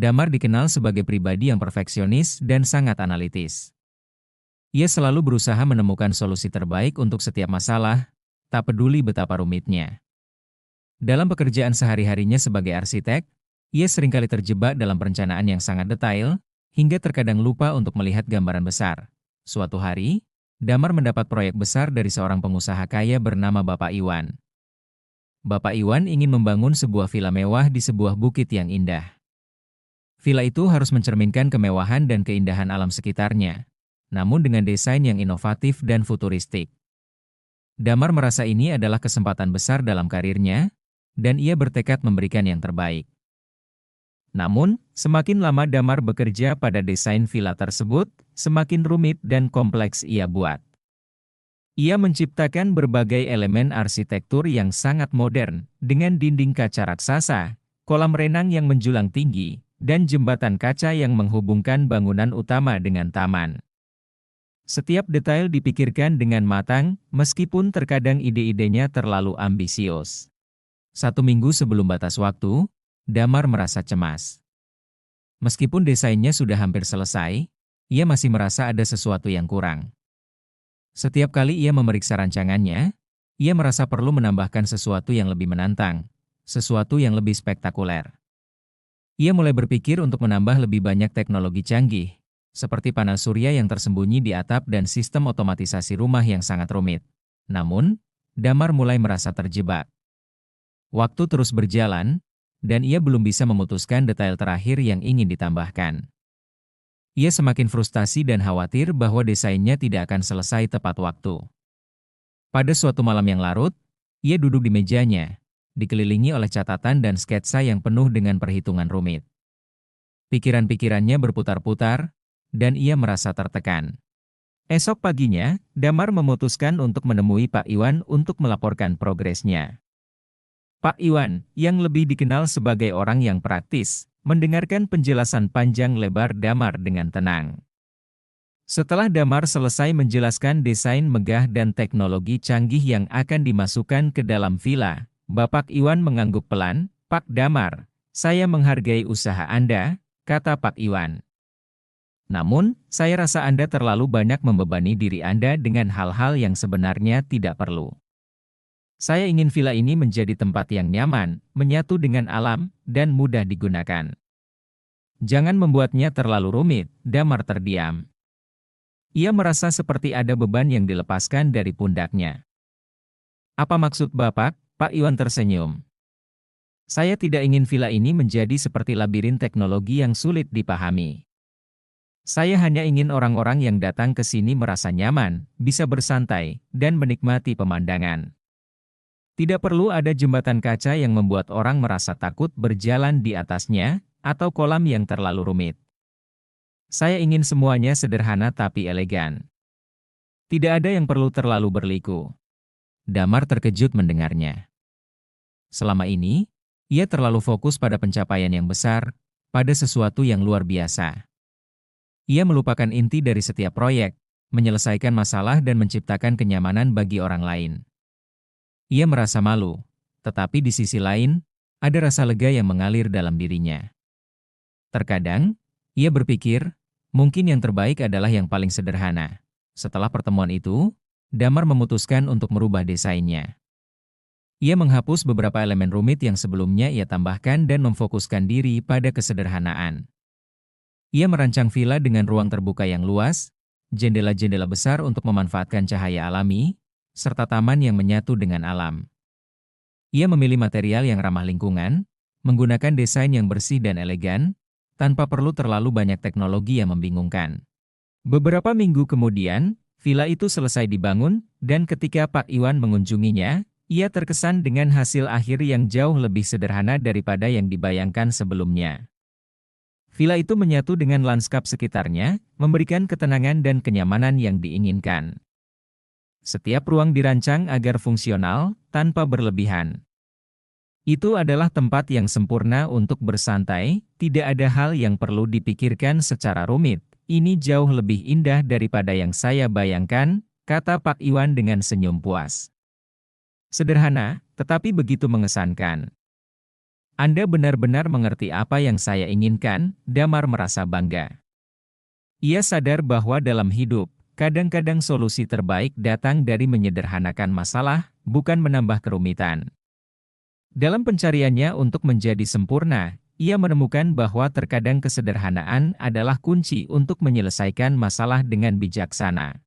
Damar dikenal sebagai pribadi yang perfeksionis dan sangat analitis. Ia selalu berusaha menemukan solusi terbaik untuk setiap masalah, tak peduli betapa rumitnya. Dalam pekerjaan sehari-harinya sebagai arsitek, ia seringkali terjebak dalam perencanaan yang sangat detail, hingga terkadang lupa untuk melihat gambaran besar. Suatu hari, Damar mendapat proyek besar dari seorang pengusaha kaya bernama Bapak Iwan. Bapak Iwan ingin membangun sebuah villa mewah di sebuah bukit yang indah. Villa itu harus mencerminkan kemewahan dan keindahan alam sekitarnya, namun dengan desain yang inovatif dan futuristik. Damar merasa ini adalah kesempatan besar dalam karirnya, dan ia bertekad memberikan yang terbaik. Namun, semakin lama Damar bekerja pada desain villa tersebut, semakin rumit dan kompleks ia buat. Ia menciptakan berbagai elemen arsitektur yang sangat modern, dengan dinding kaca raksasa, kolam renang yang menjulang tinggi, dan jembatan kaca yang menghubungkan bangunan utama dengan taman. Setiap detail dipikirkan dengan matang, meskipun terkadang ide-idenya terlalu ambisius. 1 minggu sebelum batas waktu, Damar merasa cemas. Meskipun desainnya sudah hampir selesai, ia masih merasa ada sesuatu yang kurang. Setiap kali ia memeriksa rancangannya, ia merasa perlu menambahkan sesuatu yang lebih menantang, sesuatu yang lebih spektakuler. Ia mulai berpikir untuk menambah lebih banyak teknologi canggih, seperti panel surya yang tersembunyi di atap dan sistem otomatisasi rumah yang sangat rumit. Namun, Damar mulai merasa terjebak. Waktu terus berjalan, dan ia belum bisa memutuskan detail terakhir yang ingin ditambahkan. Ia semakin frustasi dan khawatir bahwa desainnya tidak akan selesai tepat waktu. Pada suatu malam yang larut, ia duduk di mejanya, dikelilingi oleh catatan dan sketsa yang penuh dengan perhitungan rumit. Pikiran-pikirannya berputar-putar, dan ia merasa tertekan. Esok paginya, Damar memutuskan untuk menemui Pak Iwan untuk melaporkan progresnya. Pak Iwan, yang lebih dikenal sebagai orang yang praktis, mendengarkan penjelasan panjang lebar Damar dengan tenang. Setelah Damar selesai menjelaskan desain megah dan teknologi canggih yang akan dimasukkan ke dalam villa, Bapak Iwan mengangguk pelan, "Pak Damar, saya menghargai usaha Anda," kata Pak Iwan. "Namun, saya rasa Anda terlalu banyak membebani diri Anda dengan hal-hal yang sebenarnya tidak perlu. Saya ingin villa ini menjadi tempat yang nyaman, menyatu dengan alam, dan mudah digunakan. Jangan membuatnya terlalu rumit." Damar terdiam. Ia merasa seperti ada beban yang dilepaskan dari pundaknya. "Apa maksud Bapak?" Pak Iwan tersenyum. "Saya tidak ingin villa ini menjadi seperti labirin teknologi yang sulit dipahami. Saya hanya ingin orang-orang yang datang ke sini merasa nyaman, bisa bersantai, dan menikmati pemandangan. Tidak perlu ada jembatan kaca yang membuat orang merasa takut berjalan di atasnya, atau kolam yang terlalu rumit. Saya ingin semuanya sederhana tapi elegan. Tidak ada yang perlu terlalu berliku." Damar terkejut mendengarnya. Selama ini, ia terlalu fokus pada pencapaian yang besar, pada sesuatu yang luar biasa. Ia melupakan inti dari setiap proyek, menyelesaikan masalah dan menciptakan kenyamanan bagi orang lain. Ia merasa malu, tetapi di sisi lain, ada rasa lega yang mengalir dalam dirinya. Terkadang, ia berpikir, mungkin yang terbaik adalah yang paling sederhana. Setelah pertemuan itu, Damar memutuskan untuk merubah desainnya. Ia menghapus beberapa elemen rumit yang sebelumnya ia tambahkan dan memfokuskan diri pada kesederhanaan. Ia merancang villa dengan ruang terbuka yang luas, jendela-jendela besar untuk memanfaatkan cahaya alami, serta taman yang menyatu dengan alam. Ia memilih material yang ramah lingkungan, menggunakan desain yang bersih dan elegan, tanpa perlu terlalu banyak teknologi yang membingungkan. Beberapa minggu kemudian, villa itu selesai dibangun, dan ketika Pak Iwan mengunjunginya, ia terkesan dengan hasil akhir yang jauh lebih sederhana daripada yang dibayangkan sebelumnya. Villa itu menyatu dengan lanskap sekitarnya, memberikan ketenangan dan kenyamanan yang diinginkan. Setiap ruang dirancang agar fungsional, tanpa berlebihan. Itu adalah tempat yang sempurna untuk bersantai, tidak ada hal yang perlu dipikirkan secara rumit. Ini jauh lebih indah daripada yang saya bayangkan, kata Pak Iwan dengan senyum puas. Sederhana, tetapi begitu mengesankan. Anda benar-benar mengerti apa yang saya inginkan, Damar merasa bangga. Ia sadar bahwa dalam hidup, kadang-kadang solusi terbaik datang dari menyederhanakan masalah, bukan menambah kerumitan. Dalam pencariannya untuk menjadi sempurna, ia menemukan bahwa terkadang kesederhanaan adalah kunci untuk menyelesaikan masalah dengan bijaksana.